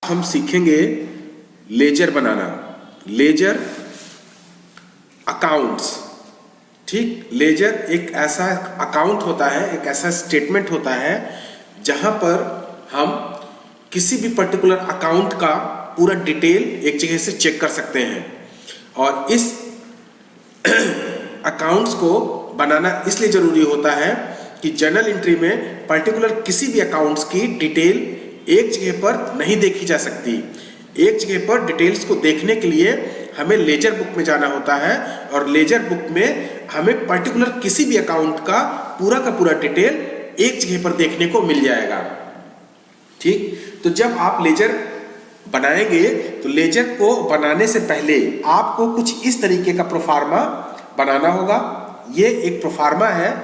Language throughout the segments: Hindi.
हम सीखेंगे लेजर बनाना, लेजर अकाउंट्स। ठीक, लेजर एक ऐसा अकाउंट होता है, एक ऐसा स्टेटमेंट होता है जहां पर हम किसी भी पर्टिकुलर अकाउंट का पूरा डिटेल एक जगह से चेक कर सकते हैं। और इस अकाउंट्स को बनाना इसलिए जरूरी होता है कि जर्नल एंट्री में पर्टिकुलर किसी भी अकाउंट्स की डिटेल एक जगह पर नहीं देखी जा सकती। एक जगह पर डिटेल्स को देखने के लिए हमें लेजर बुक में जाना होता है और लेजर बुक में हमें पर्टिकुलर किसी भी अकाउंट का पूरा डिटेल एक जगह पर देखने को मिल जाएगा। ठीक, तो जब आप लेजर बनाएंगे तो लेजर को बनाने से पहले आपको कुछ इस तरीके का प्रोफार्मा बनाना होगा। ये एक प्रोफार्मा है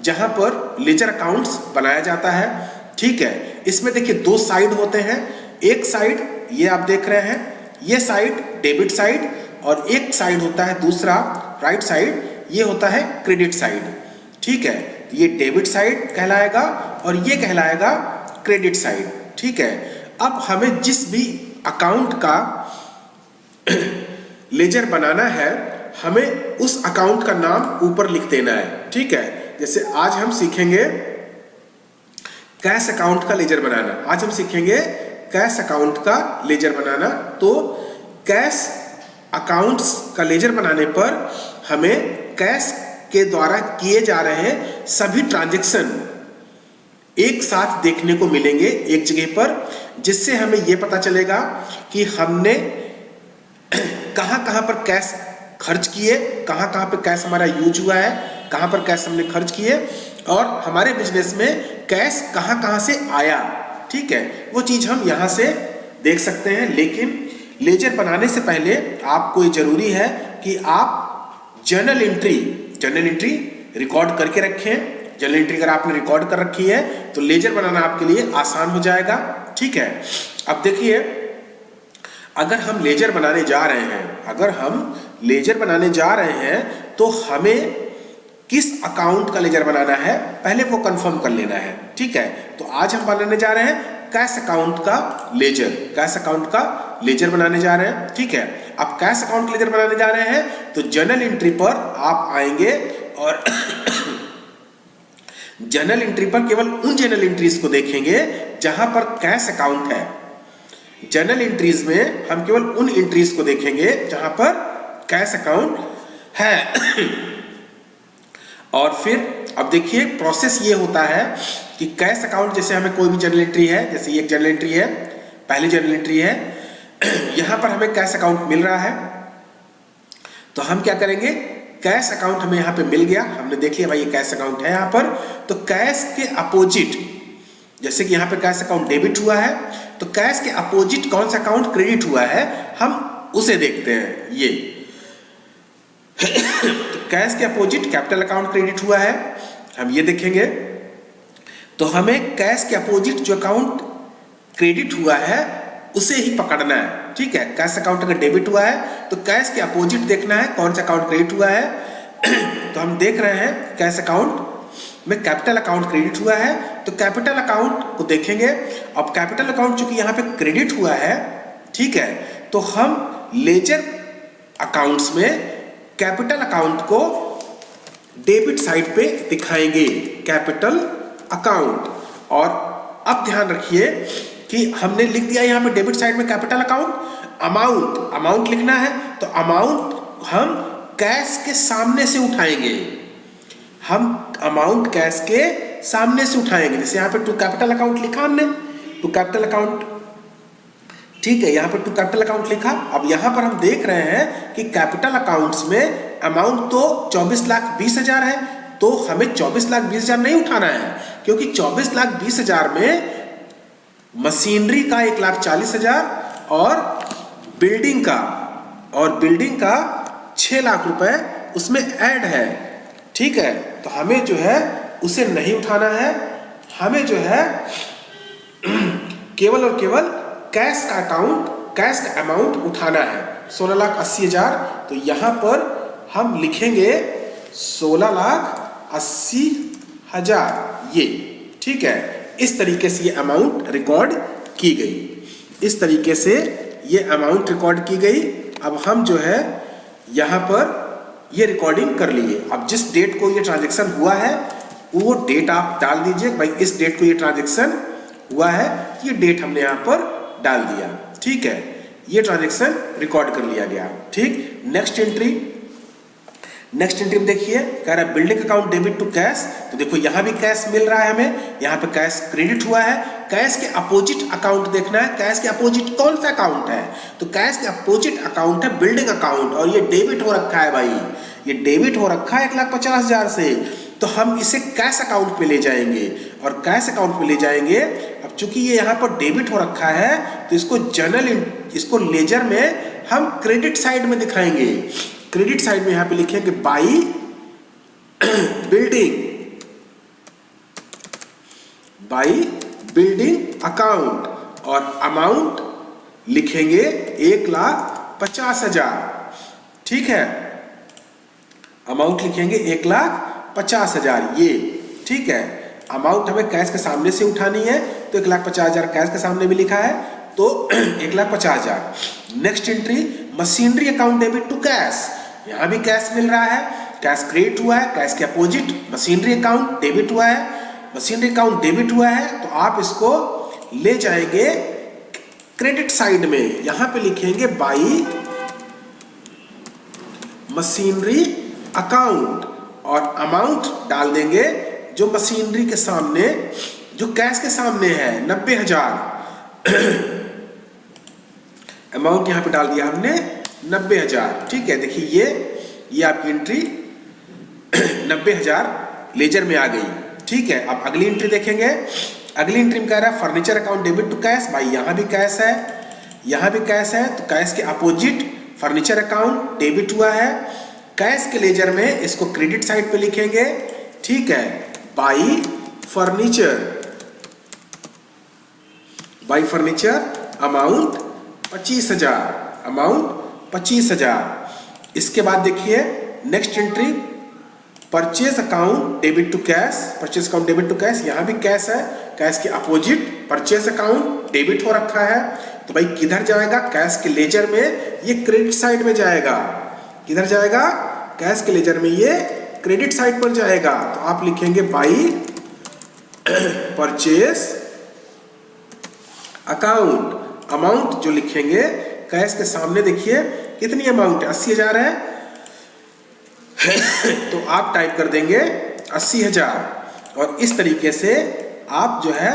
जहां पर लेजर अकाउंट्स बनाया जाता है। ठीक है, इसमें देखिए दो साइड होते हैं। एक साइड ये आप देख रहे हैं, ये साइड डेबिट साइड, और एक साइड होता है दूसरा राइट साइड, ये होता है क्रेडिट साइड। ठीक है, ये डेबिट साइड कहलाएगा और ये कहलाएगा क्रेडिट साइड। ठीक है, अब हमें जिस भी अकाउंट का लेजर बनाना है हमें उस अकाउंट का नाम ऊपर लिख देना है। ठीक है, जैसे आज हम सीखेंगे कैश अकाउंट का लेजर बनाना। आज हम सीखेंगे कैश अकाउंट का लेजर बनाना। तो कैश अकाउंट्स का लेजर बनाने पर हमें कैश के द्वारा किए जा रहे सभी ट्रांजैक्शन एक साथ देखने को मिलेंगे एक जगह पर, जिससे हमें यह पता चलेगा कि हमने कहां पर कैश खर्च किए, कहां पे कैश हमारा यूज हुआ है, कहां पर कैश हमने खर्च किए, और हमारे बिजनेस में कैश कहां से आया। ठीक है, वो चीज हम यहां से देख सकते हैं। लेकिन लेजर बनाने से पहले आपको ये जरूरी है कि आप जर्नल एंट्री रिकॉर्ड करके रखें। जर्नल एंट्री अगर आपने रिकॉर्ड कर रखी है तो लेजर बनाना आपके लिए आसान हो जाएगा। ठीक है, अब देखिए अगर हम लेजर बनाने जा रहे हैं, तो हमें किस अकाउंट का लेजर बनाना है पहले वो कंफर्म कर लेना है। ठीक है, तो आज हम बनाने जा रहे हैं कैश अकाउंट का लेजर बनाने जा रहे हैं। ठीक है, अब कैश अकाउंट लेजर बनाने जा रहे हैं तो जर्नल एंट्री पर आप आएंगे और जर्नल एंट्री पर केवल उन जर्नल एंट्रीज को देखेंगे जहां पर कैश अकाउंट है। जर्नल एंट्रीज में हम केवल उन एंट्रीज को देखेंगे जहां पर कैश अकाउंट है। और फिर अब देखिए प्रोसेस ये होता है कि कैश अकाउंट, जैसे हमें कोई भी जर्नल एंट्री है, जैसे ये एक जर्नल एंट्री है, पहली जर्नल एंट्री है, यहां पर हमें कैश अकाउंट मिल रहा है, तो हम क्या करेंगे, कैश अकाउंट हमें यहां पे मिल गया, हमने देख लिया भाई ये कैश अकाउंट है यहां पर, तो कैश के अपोजिट, जैसे कि यहां पे कैश अकाउंट डेबिट हुआ है, तो कैश के अपोजिट कौन सा अकाउंट क्रेडिट हुआ है हम उसे देखते हैं। ये तो कैश के अपोजिट कैपिटल अकाउंट क्रेडिट हुआ है, हम ये देखेंगे। तो हमें कैश के अपोजिट जो अकाउंट क्रेडिट हुआ है उसे ही पकड़ना है। ठीक है, कैश अकाउंट अगर डेबिट हुआ है तो कैश के अपोजिट देखना है कौन सा अकाउंट क्रेडिट हुआ है। तो हम देख रहे हैं कैश अकाउंट में कैपिटल अकाउंट क्रेडिट हुआ है, तो कैपिटल अकाउंट को देखेंगे। अब कैपिटल अकाउंट चूंकि यहां पे क्रेडिट हुआ है, ठीक है, तो हम लेजर अकाउंट्स में कैपिटल अकाउंट को डेबिट साइड पे दिखाएंगे, कैपिटल अकाउंट। और अब ध्यान रखिए कि हमने लिख दिया यहां पे डेबिट साइड में कैपिटल अकाउंट, अमाउंट लिखना है, तो अमाउंट हम कैश के सामने से उठाएंगे, जैसे यहां पे टू कैपिटल अकाउंट लिखा हमने, टू कैपिटल अकाउंट। ठीक है, यहां पे टू कैपिटल अकाउंट लिखा। अब यहां पर हम देख रहे हैं कि कैपिटल अकाउंट्स में अमाउंट तो 24,20,000 है, तो हमें 24,20,000 नहीं उठाना है, क्योंकि 24,20,000 में मशीनरी का 1,40,000 और बिल्डिंग का 6 लाख रुपए उसमें ऐड है। ठीक है, तो हमें जो है उसे नहीं उठाना है, हमें जो है केवल और केवल कैश का अमाउंट उठाना है, 16,80,000। तो यहां पर हम लिखेंगे 16,80,000 ये। ठीक है, इस तरीके से ये अमाउंट रिकॉर्ड की गई। इस तरीके से ये अमाउंट रिकॉर्ड की गई। अब हम जो है यहाँ पर ये रिकॉर्डिंग कर लिए। अब जिस डेट को ये ट्रांजैक्शन हुआ है वो डेट आप डाल दीजिए, भाई इस डेट को ये ट्रांजैक्शन हुआ है, ये डेट हमने यहाँ पर डाल दिया। ठीक है, ये ट्रांजैक्शन रिकॉर्ड कर लिया गया। ठीक, नेक्स्ट एंट्री में देखिए कह रहा है building account debit to cash. तो देखो यहाँ भी कैश मिल रहा है हमें, यहाँ पे कैश क्रेडिट हुआ है। कैश के अपोजिट अकाउंट देखना है, कैश के अपोजिट कौन सा अकाउंट है, तो कैश के अपोजिट अकाउंट है बिल्डिंग अकाउंट, और ये डेबिट हो रखा है भाई, ये डेबिट हो रखा है 1,50,000 से। तो हम इसे कैश अकाउंट पे ले जाएंगे, और कैश अकाउंट पे ले जाएंगे। अब चूंकि ये यहाँ पर डेबिट हो रखा है तो इसको लेजर में हम क्रेडिट साइड में दिखाएंगे। क्रेडिट साइड में यहाँ पे लिखेंगे बाई बिल्डिंग अकाउंट, और अमाउंट लिखेंगे 1,50,000। ठीक है, अमाउंट लिखेंगे 1,50,000 ये। ठीक है, अमाउंट हमें कैश के सामने से उठानी है तो 1,50,000 कैश के सामने भी लिखा है तो 1,50,000। Next entry machinery account debit to cash, यहाँ भी कैश मिल रहा है, कैश क्रेडिट हुआ है, कैश के अपोजिट मशीनरी अकाउंट डेबिट हुआ है, मशीनरी अकाउंट डेबिट हुआ है तो आप इसको ले जाएंगे क्रेडिट साइड में। यहाँ पे लिखेंगे बाई मशीनरी अकाउंट, और अमाउंट डाल देंगे जो मशीनरी के सामने, जो कैश के सामने है 90,000। अमाउंट यहाँ पे डाल दिया हमने 90,000। ठीक है, देखिए ये आपकी एंट्री 90,000 लेजर में आ गई। ठीक है, अब अगली एंट्री देखेंगे। अगली एंट्री में कह रहा है furniture account debit to cash. भाई यहाँ भी कैश है, यहाँ भी कैश है, तो कैश के अपोजिट फर्नीचर अकाउंट डेबिट हुआ है। कैश के लेजर में इसको क्रेडिट साइड पे लिखेंगे। ठीक है, बाई फर्नीचर अमाउंट 25,000। इसके बाद देखिए next entry purchase account debit to cash. यहाँ भी कैश है, कैश के अपोजिट परचेज अकाउंट डेबिट हो रखा है, तो भाई किधर जाएगा, कैश के लेजर में ये क्रेडिट साइड में जाएगा। किधर जाएगा, कैश के लेजर में ये क्रेडिट साइड पर जाएगा, तो आप लिखेंगे बाई परचेज अकाउंट। अमाउंट जो लिखेंगे कैश के सामने देखिए कितनी अमाउंट है, 80,000 है तो आप टाइप कर देंगे 80,000, और इस तरीके से आप जो है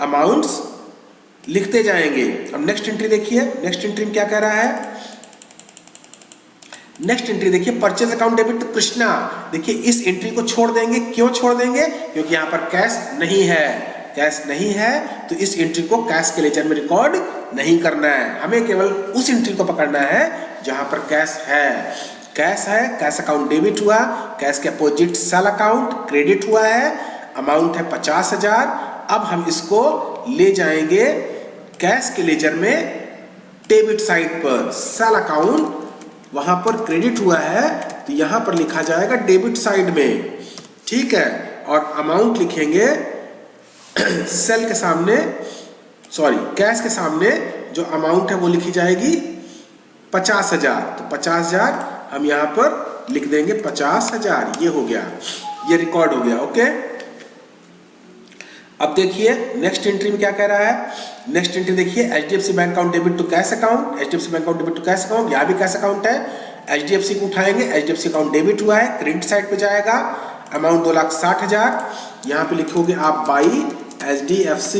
अमाउंट्स लिखते जाएंगे। अब नेक्स्ट एंट्री देखिए, नेक्स्ट एंट्री में क्या कह रहा है। नेक्स्ट एंट्री देखिए purchase account debit to Krishna. देखिए इस एंट्री को छोड़ देंगे, क्यों छोड़ देंगे, क्योंकि यहाँ पर कैश नहीं है, कैश नहीं है तो इस एंट्री को कैश के लेजर में रिकॉर्ड नहीं करना है। हमें केवल उस एंट्री को पकड़ना है जहां पर कैश है। कैश है, कैश अकाउंट डेबिट हुआ, कैश के अपोजिट सेल अकाउंट क्रेडिट हुआ है, अमाउंट है 50,000। अब हम इसको ले जाएंगे कैश के लेजर में डेबिट साइड पर। सेल अकाउंट वहां पर क्रेडिट हुआ है तो यहां पर लिखा जाएगा डेबिट साइड में। ठीक है, और अमाउंट लिखेंगे सेल के सामने, सॉरी कैश के सामने जो अमाउंट है वो लिखी जाएगी 50,000, तो 50,000 हम यहाँ पर लिख देंगे 50,000। ये हो गया, ये रिकॉर्ड हो गया। ओके, अब देखिए नेक्स्ट एंट्री में क्या कह रहा है। नेक्स्ट एंट्री देखिए HDFC bank account debit to cash account. HDFC bank account debit to cash account, यहाँ भी कैश अकाउंट है, HDFC को उठाएंगे, HDFC अकाउंट डेबिट हुआ है, क्रेडिट साइड पे जाएगा, अमाउंट 2,60,000। यहाँ पे लिखोगे आप बाई HDFC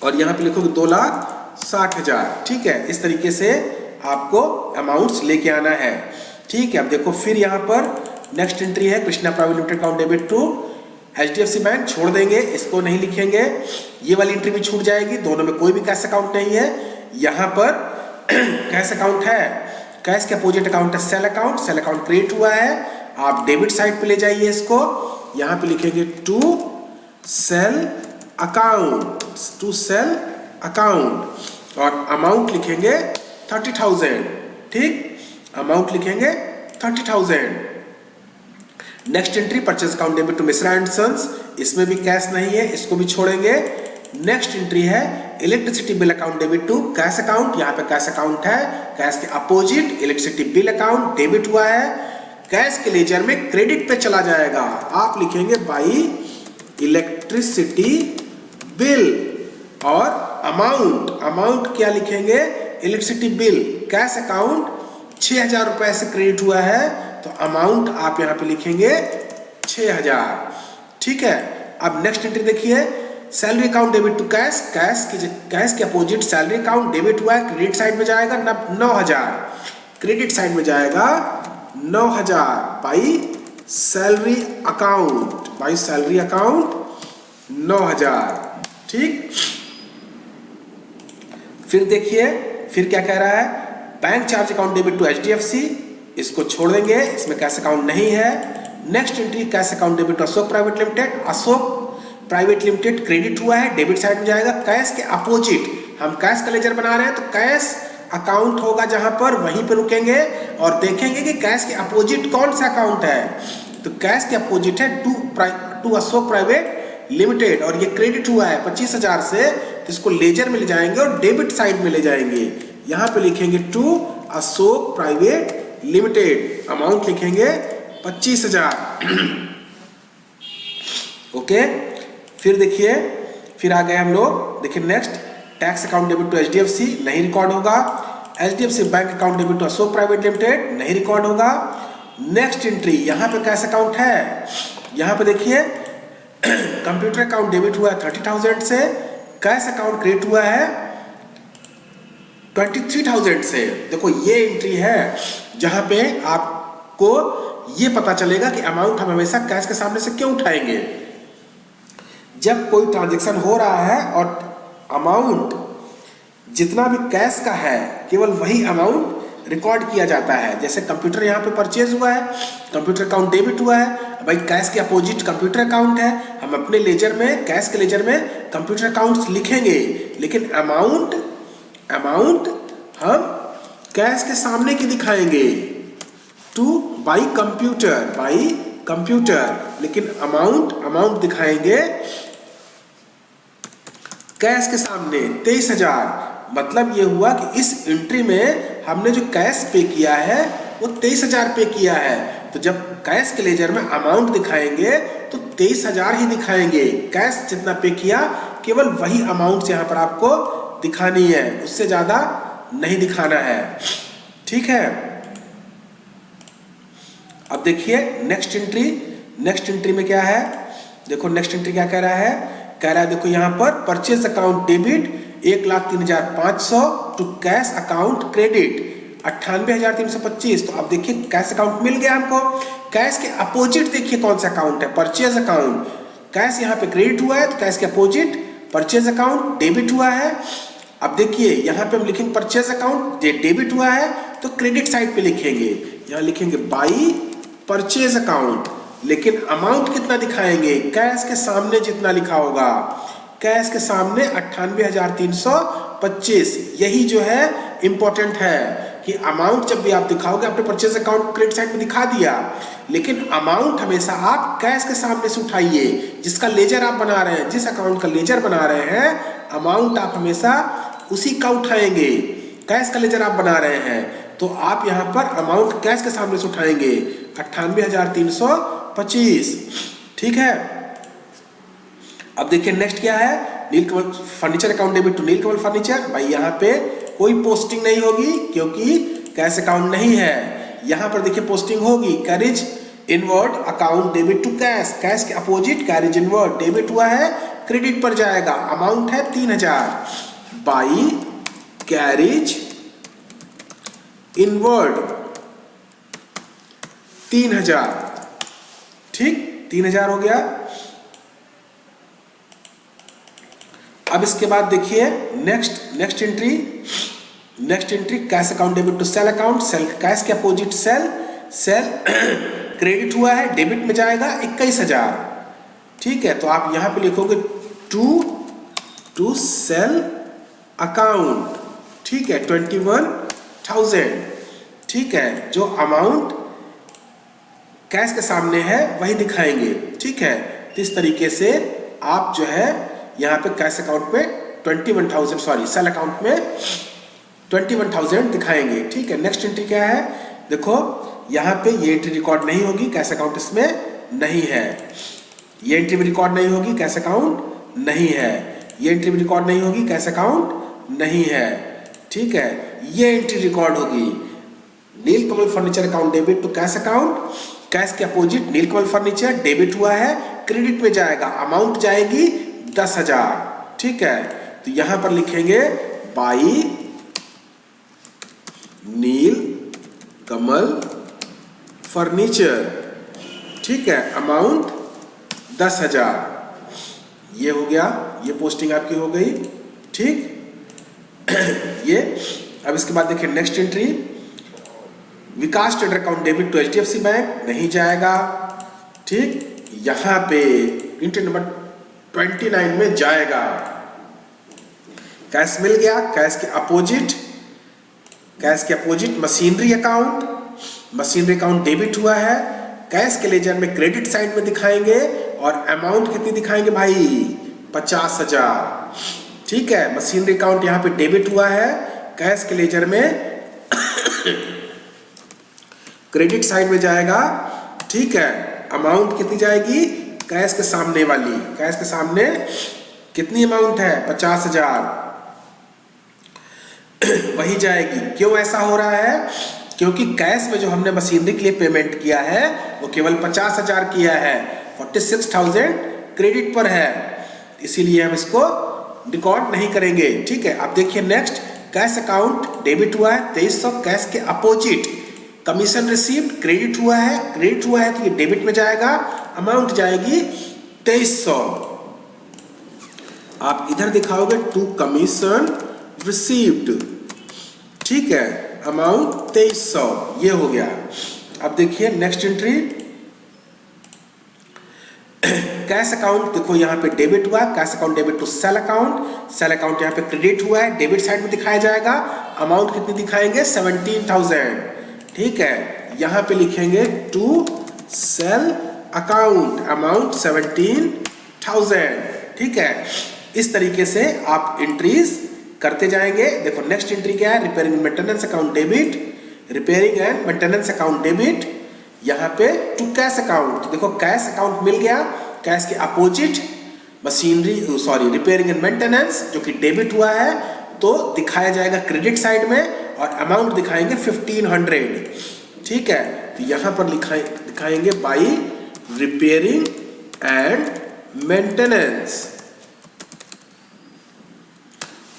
और यहाँ पे लिखोगे 2,60,000। ठीक है, इस तरीके से आपको अमाउंट्स लेके आना है। ठीक है, अब देखो फिर यहाँ पर नेक्स्ट एंट्री है Krishna private limited account debit to HDFC bank, छोड़ देंगे, इसको नहीं लिखेंगे। ये वाली एंट्री भी छूट जाएगी, दोनों में कोई भी कैश अकाउंट नहीं है। यहाँ पर कैश अकाउंट है, कैश के अपोजिट अकाउंट है cell account, sale account create हुआ है, आप डेबिट साइड पे ले जाइए इसको। यहाँ पे लिखेंगे टू सेल अकाउंट और अमाउंट लिखेंगे 30,000। ठीक, अमाउंट लिखेंगे 30,000। Next entry purchase account debit to Mishra and sons, इसमें भी कैश नहीं है, इसको भी छोड़ेंगे। नेक्स्ट एंट्री है electricity bill account debit to cash account. यहाँ पे कैश अकाउंट है, कैश के opposite electricity bill account debit हुआ है, कैश के लेजर में क्रेडिट पे चला जाएगा। आप लिखेंगे बाई इलेक्ट्रिसिटी बिल और अमाउंट क्या लिखेंगे, इलेक्ट्रिसिटी बिल। कैश अकाउंट 6000 रुपए से क्रेडिट हुआ है तो अमाउंट आप यहाँ पे लिखेंगे 6000। ठीक है, अब नेक्स्ट एंट्री देखिए, salary account debit to cash. Cash के अपोजिट सैलरी अकाउंट डेबिट हुआ है, क्रेडिट साइड में जाएगा 9000, क्रेडिट साइड में जाएगा 9000 बाई सैलरी अकाउंट 9000। ठीक, फिर देखिए फिर क्या कह रहा है, bank charge account debit to HDFC, इसको छोड़ देंगे, इसमें कैश अकाउंट नहीं है। Next entry cash account debit to Ashok private limited. Ashok private limited credit हुआ है, डेबिट साइड में जाएगा। कैश के अपोजिट हम कैश का लेजर बना रहे हैं तो कैश अकाउंट होगा जहां पर, वहीं पर रुकेंगे और देखेंगे कि कैश के अपोजिट कौन सा अकाउंट है। तो कैश के अपोजिट है टू अशोक प्राइवेट लिमिटेड और ये क्रेडिट हुआ है 25000 से, तो इसको लेजर में ले जाएंगे और डेबिट साइड में ले जाएंगे। यहां पे लिखेंगे to Ashok private limited, amount लिखेंगे 25000। ओके, फिर देखिए फिर आ गए हम लोग। देखिए next, tax account debit to HDFC नहीं रिकॉर्ड होगा। HDFC bank account debit to Ashok private limited नहीं रिकॉर्ड होगा। नेक्स्ट एंट्री, यहाँ पे कैश अकाउंट है, यहाँ पे देखिए कंप्यूटर अकाउंट डेबिट हुआ है 30000 से, कैश अकाउंट क्रेडिट हुआ है 23000 से। देखो ये एंट्री है जहां पे आपको ये पता चलेगा कि अमाउंट हम हमेशा कैश के सामने से क्यों उठाएंगे। जब कोई ट्रांजैक्शन हो रहा है और अमाउंट जितना भी कैश का है केवल वही अमाउंट रिकॉर्ड किया जाता है। जैसे कंप्यूटर यहाँ पे परचेज हुआ है, कंप्यूटर अकाउंट डेबिट हुआ है, भाई कैश के अपोजिट कंप्यूटर अकाउंट है, हम अपने लेजर में, कैश के लेजर में कंप्यूटर अकाउंट्स लिखेंगे, लेकिन अमाउंट हम कैश के सामने की दिखाएंगे टू बाई कंप्यूटर, लेकिन अमाउंट दिखाएंगे कैश के सामने 23000। मतलब ये हुआ कि इस एंट्री में हमने जो कैश पे किया है वो 23000 पे किया है। तो जब कैश के लेजर में अमाउंट दिखाएंगे तो 23000 ही दिखाएंगे। कैश जितना पे किया केवल वही अमाउंट यहाँ पर आपको दिखानी है, उससे ज्यादा नहीं दिखाना है। ठीक है, अब देखिए नेक्स्ट एंट्री में क्या है। देखो नेक्स्ट एंट्री क्या कह रहा है, देखो यहाँ पर purchase account debit 1,03,500 to cash account credit 98,325। तो अब देखिए कैश अकाउंट मिल गया हमको। कैश के अपोजिट देखिए कौन सा अकाउंट है, परचेज अकाउंट। कैश यहाँ पे क्रेडिट हुआ है तो कैश के अपोजिट परचेज अकाउंट डेबिट हुआ है। अब देखिए यहाँ पे हम लिखेंगे परचेज अकाउंट डेबिट हुआ है तो क्रेडिट साइड पे लिखेंगे, यहाँ लिखेंगे बाई परचेज अकाउंट, लेकिन अमाउंट कितना दिखाएंगे, कैश के सामने जितना लिखा होगा, कैश के सामने 98,325। यही जो है इंपॉर्टेंट है कि अमाउंट जब भी आप दिखाओगे, आपने परचेज अकाउंट क्रेडिट साइड में दिखा दिया, लेकिन अमाउंट हमेशा आप कैश के सामने से उठाइए। जिसका लेजर आप बना रहे हैं, जिस अकाउंट का लेजर बना रहे हैं, अमाउंट आप हमेशा उसी का उठाएंगे। कैश का लेजर आप बना रहे हैं तो आप यहाँ पर अमाउंट कैश के सामने से उठाएंगे 98,325। ठीक है, अब देखिए नेक्स्ट क्या है, Nilkamal furniture account debit to Nilkamal furniture. भाई यहाँ पे कोई पोस्टिंग नहीं होगी क्योंकि कैश अकाउंट नहीं है। यहाँ पर देखिए पोस्टिंग होगी, carriage inward account debit to cash, cash के अपोजिट कैरेज इनवर्ड डेबिट हुआ है, क्रेडिट पर जाएगा, अमाउंट है 3000 बाई कैरेज इनवर्ड 3000। ठीक, 3000 हो गया। अब इसके बाद देखिए next entry cash account debit to sale account, sale cash के अपोजिट सेल क्रेडिट हुआ है, डेबिट में जाएगा 21000। ठीक है, तो आप यहां पे लिखोगे टू सेल अकाउंट। ठीक है, 21,000। ठीक है, जो अमाउंट कैश के सामने है वही दिखाएंगे। ठीक है, तो इस तरीके से आप जो है यहाँ पे कैश अकाउंट पे 21,000 सॉरी सेल अकाउंट में 21,000 दिखाएंगे। ठीक है, नेक्स्ट एंट्री क्या है, देखो यहाँ पे ये एंट्री रिकॉर्ड नहीं होगी, कैश अकाउंट इसमें नहीं है। ये एंट्री भी रिकॉर्ड नहीं होगी, कैश अकाउंट नहीं है। ये एंट्री भी रिकॉर्ड नहीं होगी, कैश अकाउंट नहीं है। ठीक है, ये एंट्री रिकॉर्ड होगी, Nilkamal furniture account debit to cash account, cash के अपोजिट नीलकमल फर्नीचर डेबिट हुआ है, क्रेडिट में जाएगा, अमाउंट जाएगी 10,000। ठीक है, तो यहां पर लिखेंगे बाई नीलकमल फर्नीचर। ठीक है, अमाउंट 10,000। ये हो गया, ये पोस्टिंग आपकी हो गई। ठीक ये अब इसके बाद देखिए next entry, Vikas trader account debit to HDFC bank नहीं जाएगा। ठीक, यहां पे एंट्री नंबर 29 में जाएगा। कैश मिल गया, कैश के opposite machinery account, machinery account debit हुआ है, कैश के लेजर में क्रेडिट साइड में दिखाएंगे और अमाउंट कितनी दिखाएंगे भाई, 50,000। ठीक है, मशीनरी अकाउंट यहाँ पे डेबिट हुआ है, कैश के लेजर में क्रेडिट साइड में जाएगा। ठीक है, अमाउंट कितनी जाएगी, कैश के सामने वाली, कैश के सामने कितनी अमाउंट है, 50,000 वही जाएगी। क्यों ऐसा हो रहा है, क्योंकि कैश में जो हमने मशीनरी के लिए पेमेंट किया है वो केवल 50,000 किया है, 46,000 क्रेडिट पर है, इसीलिए हम इसको रिकॉर्ड नहीं करेंगे। ठीक है, अब देखिए नेक्स्ट, कैश अकाउंट डेबिट हुआ है 2300, कैश के अपोजिट कमीशन रिसीव्ड क्रेडिट हुआ है तो ये डेबिट में जाएगा, अमाउंट जाएगी 2300। आप इधर दिखाओगे टू कमीशन रिसीव्ड। ठीक है, अमाउंट 2300, ये हो गया। अब देखिए नेक्स्ट एंट्री, कैश अकाउंट देखो यहाँ पे डेबिट हुआ, cash account debit to sale account यहाँ पे क्रेडिट हुआ है, डेबिट साइड में दिखाया जाएगा, अमाउंट कितनी दिखाएंगे, 17,000। ठीक है, यहाँ पे लिखेंगे टू सेल अकाउंट, अमाउंट 17,000। ठीक है, इस तरीके से आप एंट्रीज करते जाएंगे। देखो नेक्स्ट एंट्री क्या है, repairing and maintenance account debit, repairing and maintenance account debit, यहाँ पे टू कैश अकाउंट। देखो कैश अकाउंट मिल गया, कैश के अपोजिट रिपेयरिंग एंड मेंटेनेंस जो कि डेबिट हुआ है तो दिखाया जाएगा क्रेडिट साइड में और अमाउंट दिखाएंगे 1500। ठीक है, तो यहाँ पर दिखाएंगे बाई रिपेयरिंग एंड मेंटेनेंस।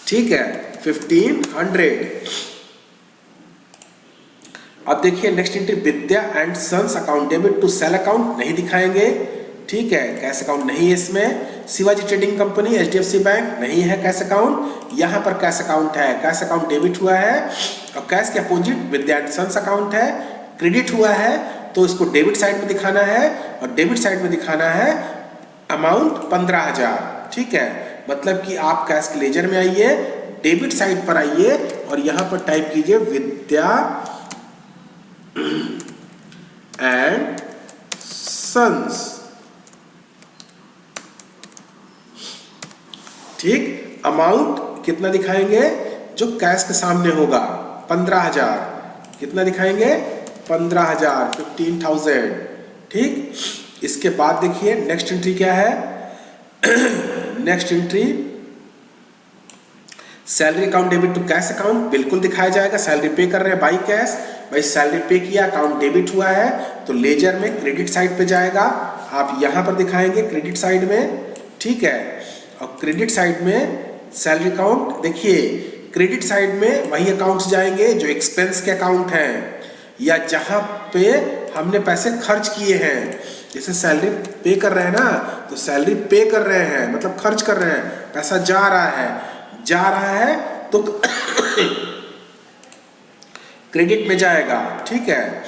ठीक है, 1500। अब देखिए next entry, Vidya and sons account debit to sale account नहीं दिखाएंगे। ठीक है, कैश अकाउंट नहीं है इसमें। Shivaji trading company HDFC bank नहीं है कैश अकाउंट, यहाँ पर कैश अकाउंट है, कैश अकाउंट डेबिट हुआ है और कैश के opposite Vidya and sons account है, क्रेडिट हुआ है तो इसको डेबिट साइड में दिखाना है और डेबिट साइड में दिखाना है अमाउंट 15,000। ठीक है, मतलब कि आप कैश के लेजर में आइए, डेबिट साइड पर आइए और यहां पर टाइप कीजिए विद्या एंड सन्स। ठीक, अमाउंट कितना दिखाएंगे, जो कैश के सामने होगा 15,000। कितना दिखाएंगे, 15,000, 15,000। ठीक, इसके बाद देखिए नेक्स्ट एंट्री क्या है, next entry salary account debit to cash account, बिल्कुल दिखाया जाएगा, सैलरी पे कर रहे हैं बाई कैश, भाई सैलरी पे किया, अकाउंट डेबिट हुआ है तो लेजर में क्रेडिट साइड पे जाएगा, आप यहां पर दिखाएंगे क्रेडिट साइड में। ठीक है, और क्रेडिट साइड में सैलरी अकाउंट, देखिए क्रेडिट साइड में वही अकाउंट्स जाएंगे जो एक्सपेंस के अकाउंट हैं या जहां पे हमने पैसे खर्च किए हैं। जैसे सैलरी पे कर रहे हैं ना, तो सैलरी पे कर रहे हैं मतलब खर्च कर रहे हैं, पैसा जा रहा है तो क्रेडिट में जाएगा। ठीक है,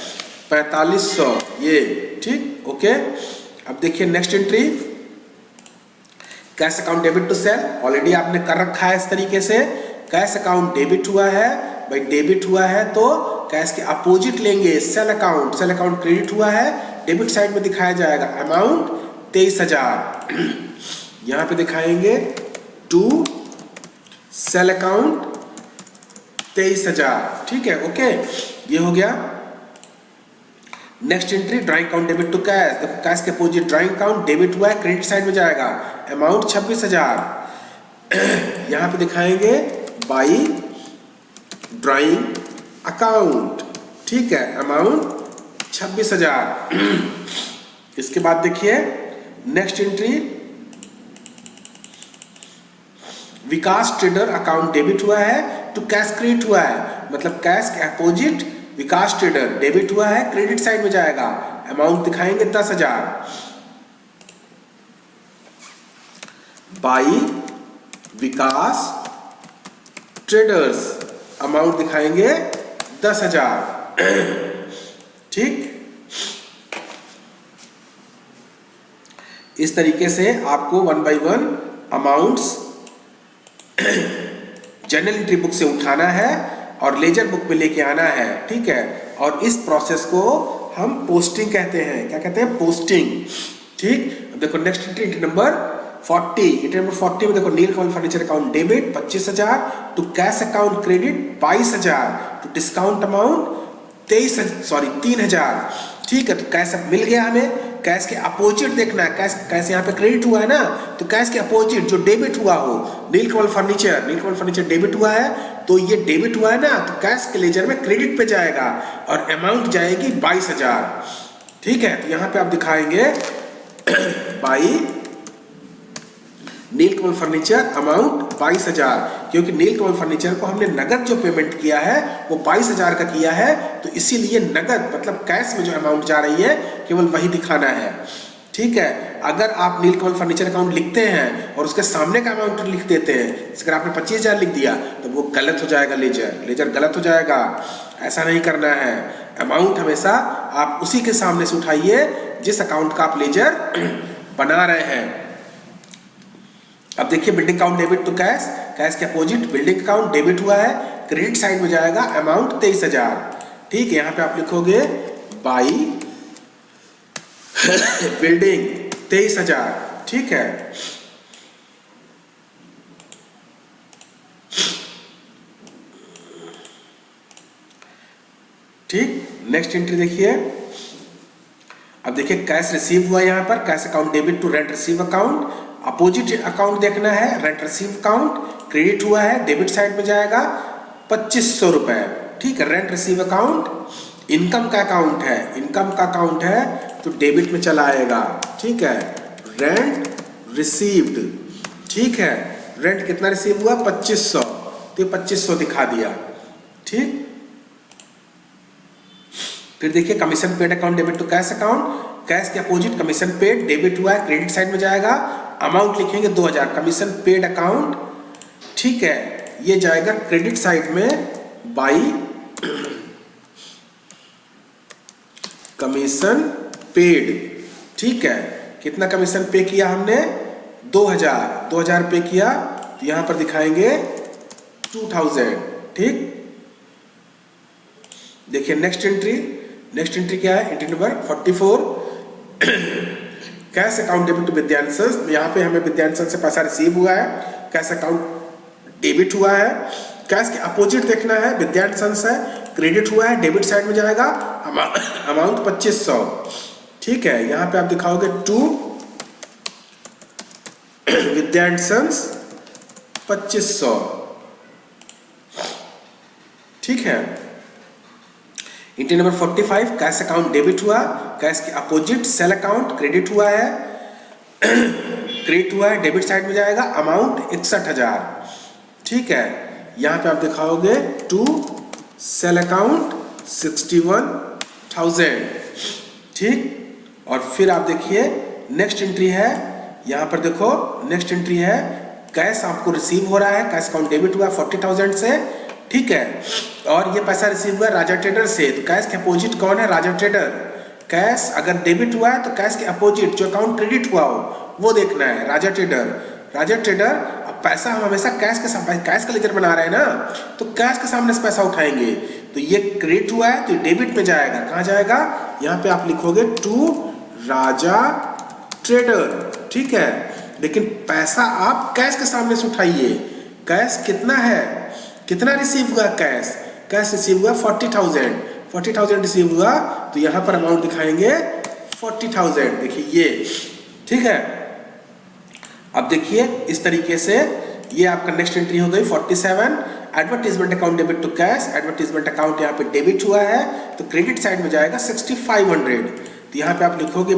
4500 ये। ठीक, ओके। अब देखिए next entry, cash account debit to sale, already आपने कर रखा है इस तरीके से। कैश अकाउंट डेबिट हुआ है, भाई डेबिट हुआ है तो कैश के अपोजिट लेंगे सेल अकाउंट क्रेडिट हुआ है, डेबिट साइड में दिखाया जाएगा अमाउंट 23,000। यहाँ पे दिखाएंगे टू सेल अकाउंट 23,000, ठीक है, ओके, ये हो गया। Next entry drawing account debit to cash, देखो कैश के अपोजिट ड्राइंग अकाउंट डेबिट हुआ है, क्रेडिट साइड में जाएगा, अमाउंट 26,000। यहाँ पे दिखाएंगे बाई ड्राइंग अकाउंट, ठीक है, अमाउंट 26,000। इसके बाद देखिए next entry Vikas trader account debit हुआ है टू कैश क्रेडिट हुआ है, मतलब कैश के अपोजिट विकास ट्रेडर डेबिट हुआ है, क्रेडिट साइड में जाएगा, अमाउंट दिखाएंगे 10,000। बाई विकास ट्रेडर्स अमाउंट दिखाएंगे 10,000, ठीक। इस तरीके से आपको 1 by 1 amounts journal entry book से उठाना है और लेजर बुक में लेके आना है, ठीक है। और इस प्रोसेस को हम पोस्टिंग कहते हैं, क्या कहते हैं, पोस्टिंग, ठीक। अब देखो next entry number 40, entry number 40 में देखो Nilkamal furniture account debit 25,000 to cash account credit 22,000 to discount amount 3,000, ठीक है। तो कैश अब मिल गया हमें, कैश के अपोजिट देखना है, कैश यहाँ पे क्रेडिट हुआ है ना, तो कैश के अपोजिट जो डेबिट हुआ हो, नीलकमल फर्नीचर डेबिट हुआ है, तो ये डेबिट हुआ है ना, तो कैश के लेजर में क्रेडिट पे जाएगा और अमाउंट जाएगी 22,000, ठीक है। तो यहाँ पे आप दिखाएंगे बाई नीलकमल फर्नीचर अमाउंट 22,000, क्योंकि नीलकमल फर्नीचर को हमने नगद जो पेमेंट किया है वो 22,000 का किया है, तो इसीलिए नगद मतलब कैश में जो अमाउंट जा रही है केवल वही दिखाना है, ठीक है। अगर आप नीलकमल फर्नीचर अकाउंट लिखते हैं और उसके सामने का अमाउंट लिख देते हैं, अगर आपने 25,000 लिख दिया तो वो गलत हो जाएगा, लेजर गलत हो जाएगा, ऐसा नहीं करना है। अमाउंट हमेशा आप उसी के सामने से उठाइए जिस अकाउंट का आप लेजर बना रहे हैं। अब देखिए building account debit to cash, cash के अपोजिट बिल्डिंग अकाउंट डेबिट हुआ है, क्रेडिट साइड में जाएगा, अमाउंट 23,000, ठीक है। यहाँ पे आप लिखोगे बाई बिल्डिंग 23,000, ठीक है। ठीक, नेक्स्ट एंट्री देखिए। अब देखिए कैश रिसीव हुआ, यहाँ पर cash account debit to rent receive account, opposite account देखना है, रेंट रिसीव अकाउंट क्रेडिट हुआ है, डेबिट साइड में जाएगा 2,500 रुपए, ठीक है। रेंट रिसीव अकाउंट इनकम का अकाउंट है, इनकम का अकाउंट है तो डेबिट में चला आएगा, ठीक है। रेंट रिसीव्ड, ठीक है, रेंट कितना रिसीव हुआ 2,500, तो 2,500 दिखा दिया, ठीक। फिर देखिए commission paid account debit to cash account, cash के अपोजिट कमीशन पेड डेबिट हुआ है, क्रेडिट साइड में जाएगा, अमाउंट लिखेंगे 2,000, कमीशन पेड अकाउंट, ठीक है, ये जाएगा क्रेडिट साइड में बाई कमीशन पेड, ठीक है। कितना कमीशन पे किया हमने 2,000 पे किया, तो यहां पर दिखाएंगे 2,000, ठीक। देखिए नेक्स्ट एंट्री क्या है, entry number 44 cash account debit to Vidyanshan, यहाँ पे हमें विद्यांशन से पैसा रिसीव हुआ है, कैश अकाउंट डेबिट हुआ है, कैश के अपोजिट देखना है, विद्यांशन से क्रेडिट हुआ है, डेबिट साइड में जाएगा, अमाउंट 2,500, ठीक है। यहाँ पे आप दिखाओगे टू विद्यांशन 2,500, ठीक है। Entry number 45 cash account debit हुआ, कैश के अपोजिट सेल अकाउंट क्रेडिट हुआ है, क्रेडिट हुआ है, डेबिट साइड में जाएगा, अमाउंट 61,000, ठीक है। यहाँ पे आप दिखाओगे टू सेल अकाउंट 61,000, ठीक। और फिर आप देखिए नेक्स्ट एंट्री है, यहाँ पर देखो नेक्स्ट एंट्री है कैश आपको रिसीव हो रहा है, कैश अकाउंट डेबिट हुआ 40,000 से, ठीक है। और ये पैसा रिसीव हुआ राजा ट्रेडर से, तो कैश के अपोजिट कौन है, राजा ट्रेडर। कैश अगर डेबिट हुआ है तो कैश के अपोजिट जो अकाउंट क्रेडिट हुआ हो वो देखना है, राजा ट्रेडर। अब पैसा हम हमेशा कैश के सामने, कैश का लेजर बना रहे हैं ना, तो कैश के सामने से पैसा उठाएंगे, तो ये क्रेडिट हुआ है तो डेबिट में जाएगा, कहाँ जाएगा, यहाँ पे आप लिखोगे टू राजा ट्रेडर, ठीक है। लेकिन पैसा आप कैश के सामने से उठाइए। कैश कितना है, कितना रिसीव हुआ कैश, कैश रिसीव हुआ 40,000, 40,000 रिसीव हुआ, तो यहां पर अमाउंट दिखाएंगे 40,000, देखिए ये, ठीक है। अब देखिए इस तरीके से ये आपका नेक्स्ट एंट्री हो गई 47। Advertisement account debit to cash, advertisement account यहाँ पे डेबिट हुआ है तो क्रेडिट साइड में जाएगा 6500। तो यहाँ पे आप लिखोगे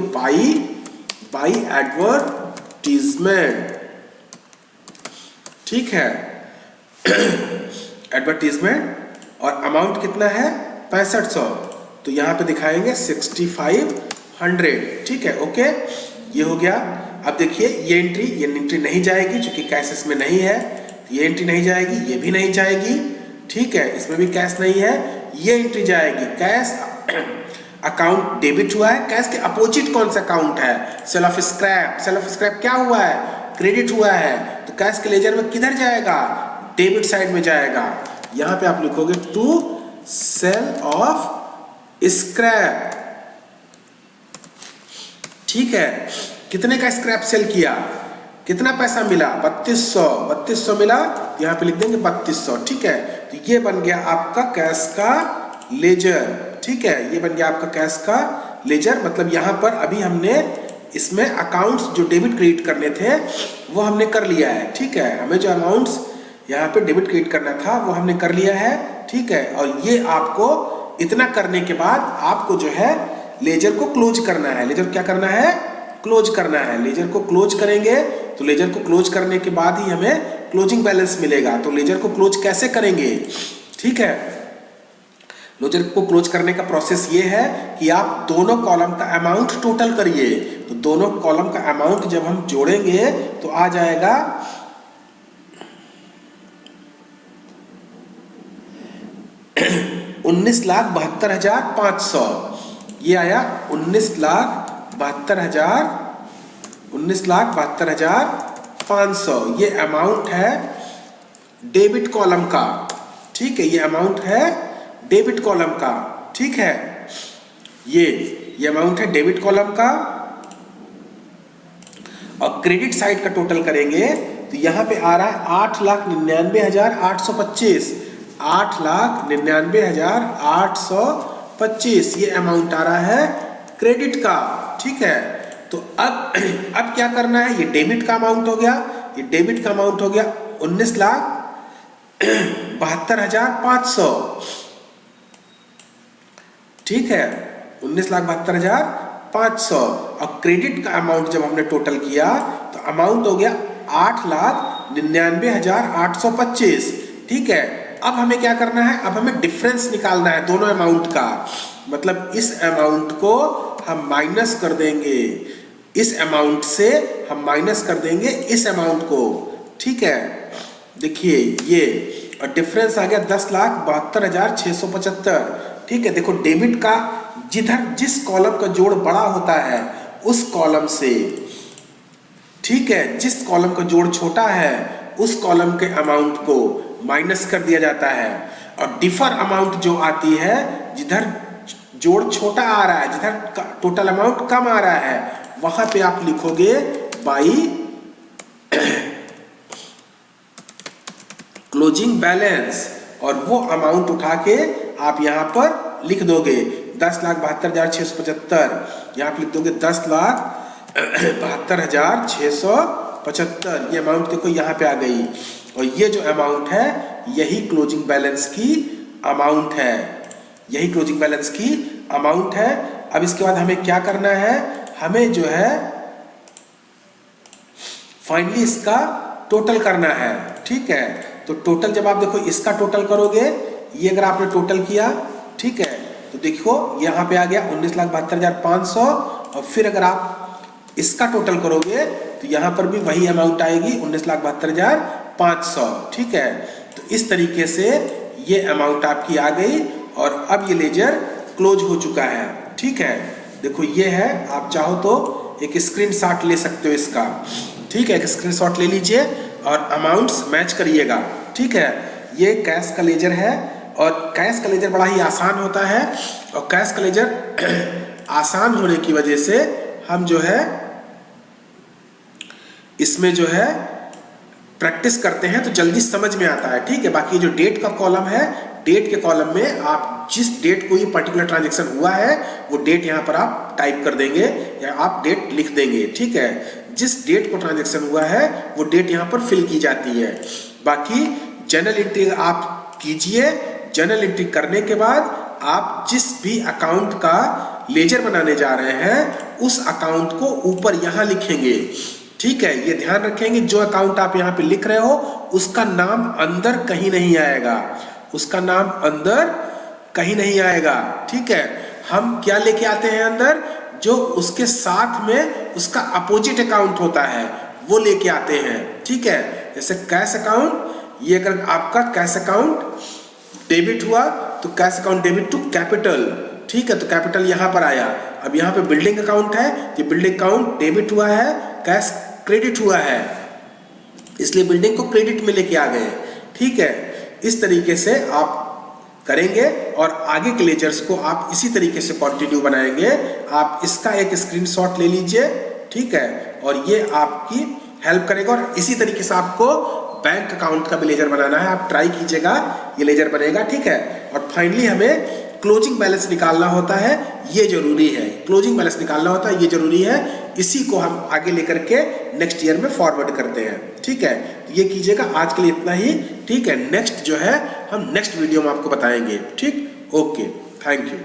बाई एडवर्टीजमेंट, ठीक है। एडवर्टीजमेंट और अमाउंट कितना है 6500, तो यहाँ पे दिखाएंगे 6500, ठीक है, ओके, ये हो गया। अब देखिए ये एंट्री नहीं जाएगी क्योंकि कैश इसमें नहीं है, ये एंट्री नहीं जाएगी, ये भी नहीं जाएगी, ठीक है, इसमें भी कैश नहीं है, ये एंट्री जाएगी। कैश अकाउंट डेबिट हुआ है, कैश के अपोजिट कौन सा अकाउंट है, sale of scrap, sale of scrap क्या हुआ है, क्रेडिट हुआ है, तो कैश के लेजर में किधर जाएगा, डेबिट साइड में जाएगा। यहां पे आप लिखोगे टू सेल ऑफ स्क्रैप, ठीक है। कितने का स्क्रैप सेल किया, कितना पैसा मिला 3200 मिला, यहां पे लिख देंगे 3200, ठीक है। तो ये बन गया आपका कैश का लेजर, ठीक है, ये बन गया आपका कैश का लेजर। मतलब यहां पर अभी हमने इसमें अकाउंट्स जो डेबिट क्रेडिट करने थे वो हमने कर लिया है, ठीक है। हमें जो अमाउंट्स यहाँ पे डेबिट क्रेडिट करना था वो हमने कर लिया है, ठीक है। और ये आपको इतना करने के बाद आपको जो है लेजर को क्लोज करना है। लेजर क्या करना है, क्लोज करना है। लेजर को क्लोज करेंगे तो लेजर को क्लोज करने के बाद ही हमें क्लोजिंग बैलेंस मिलेगा। तो लेजर को क्लोज कैसे करेंगे, ठीक है। लेजर को क्लोज करने का प्रोसेस ये है कि आप दोनों कॉलम का अमाउंट टोटल करिए। तो दोनों कॉलम का अमाउंट जब हम जोड़ेंगे तो आ जाएगा 19,72,500, ये आया 19,72,500, ये अमाउंट है डेबिट कॉलम का, ठीक है, ये अमाउंट है डेबिट कॉलम का, ठीक है। ये अमाउंट है डेबिट कॉलम का। और क्रेडिट साइड का टोटल करेंगे तो यहां पे आ रहा है 8,99,825, 8,99,825 ये अमाउंट आ रहा है क्रेडिट का, ठीक है। तो अब क्या करना है, ये डेबिट का अमाउंट हो गया, ये डेबिट का अमाउंट हो गया 19,72,500, ठीक है, 19,72,500। और क्रेडिट का अमाउंट जब हमने टोटल किया तो अमाउंट हो गया 8,99,825, ठीक है। अब हमें क्या करना है, अब हमें डिफरेंस निकालना है दोनों अमाउंट का। मतलब इस अमाउंट को हम माइनस कर देंगे, इस अमाउंट से हम माइनस कर देंगे इस अमाउंट को, ठीक है। देखिए ये और डिफरेंस आ गया 10,72,675, ठीक है। देखो डेबिट का जिस कॉलम का जोड़ बड़ा होता है उस कॉलम से, ठीक है, जिस कॉलम का जोड़ छोटा है उस कॉलम के अमाउंट को माइनस कर दिया जाता है। और डिफर अमाउंट जो आती है, जिधर जोड़ छोटा आ रहा है, जिधर टोटल अमाउंट कम आ रहा है, वहां पे आप लिखोगे बाई क्लोजिंग बैलेंस, और वो अमाउंट उठा के आप यहां पर लिख दोगे 10,72,675, यहां पे लिख दोगे 10,72,675, ये अमाउंट देखो यहां पे आ गई। और ये जो अमाउंट है यही क्लोजिंग बैलेंस की अमाउंट है, यही क्लोजिंग बैलेंस की अमाउंट है। अब इसके बाद हमें क्या करना है, हमें जो है फाइनली इसका टोटल करना है, ठीक है। तो टोटल जब आप देखो इसका टोटल करोगे, ये अगर आपने टोटल किया, ठीक है, तो देखो यहाँ पे आ गया 19,72,500। और फिर अगर आप इसका टोटल करोगे तो यहाँ पर भी वही अमाउंट आएगी 19,72,500, ठीक है। तो इस तरीके से ये अमाउंट आपकी आ गई और अब ये लेजर क्लोज हो चुका है, ठीक है। देखो ये है, आप चाहो तो एक स्क्रीनशॉट ले सकते हो इसका, ठीक है, एक स्क्रीनशॉट ले लीजिए और अमाउंट्स मैच करिएगा, ठीक है। ये कैश का लेजर है और कैश का लेजर बड़ा ही आसान होता है। और कैश का लेजर आसान होने की वजह से हम जो है इसमें जो है प्रैक्टिस करते हैं तो जल्दी समझ में आता है, ठीक है। बाकी जो डेट का कॉलम है, डेट के कॉलम में आप जिस डेट को ये पर्टिकुलर ट्रांजैक्शन हुआ है वो डेट यहाँ पर आप टाइप कर देंगे या आप डेट लिख देंगे, ठीक है। जिस डेट को ट्रांजैक्शन हुआ है वो डेट यहाँ पर फिल की जाती है। बाकी जर्नल एंट्री आप कीजिए। जर्नल एंट्री करने के बाद आप जिस भी अकाउंट का लेजर बनाने जा रहे हैं उस अकाउंट को ऊपर यहाँ लिखेंगे, ठीक है। ये ध्यान रखेंगे जो अकाउंट आप यहाँ पे लिख रहे हो उसका नाम अंदर कहीं नहीं आएगा, उसका नाम अंदर कहीं नहीं आएगा, ठीक है। हम क्या लेके आते हैं अंदर, जो उसके साथ में उसका अपोजिट अकाउंट होता है वो लेके आते हैं, ठीक है। जैसे कैश अकाउंट, ये अगर आपका कैश अकाउंट डेबिट हुआ तो cash account debit to capital, ठीक है, तो कैपिटल यहाँ पर आया। अब यहाँ पे बिल्डिंग अकाउंट है, ये बिल्डिंग अकाउंट डेबिट हुआ है, कैश क्रेडिट हुआ है, इसलिए बिल्डिंग को क्रेडिट में लेके आ गए, ठीक है। इस तरीके से आप करेंगे और आगे के लेजर्स को आप इसी तरीके से कंटिन्यू बनाएंगे। आप इसका एक स्क्रीनशॉट ले लीजिए, ठीक है, और ये आपकी हेल्प करेगा। और इसी तरीके से आपको बैंक अकाउंट का भी लेजर बनाना है, आप ट्राई कीजिएगा, ये लेजर बनेगा, ठीक है। और फाइनली हमें क्लोजिंग बैलेंस निकालना होता है, ये जरूरी है, क्लोजिंग बैलेंस निकालना होता है, ये जरूरी है। इसी को हम आगे लेकर के नेक्स्ट ईयर में फॉरवर्ड करते हैं, ठीक है। ये कीजिएगा, आज के लिए इतना ही, ठीक है। नेक्स्ट जो है हम नेक्स्ट वीडियो में आपको बताएंगे, ठीक। Okay, thank you.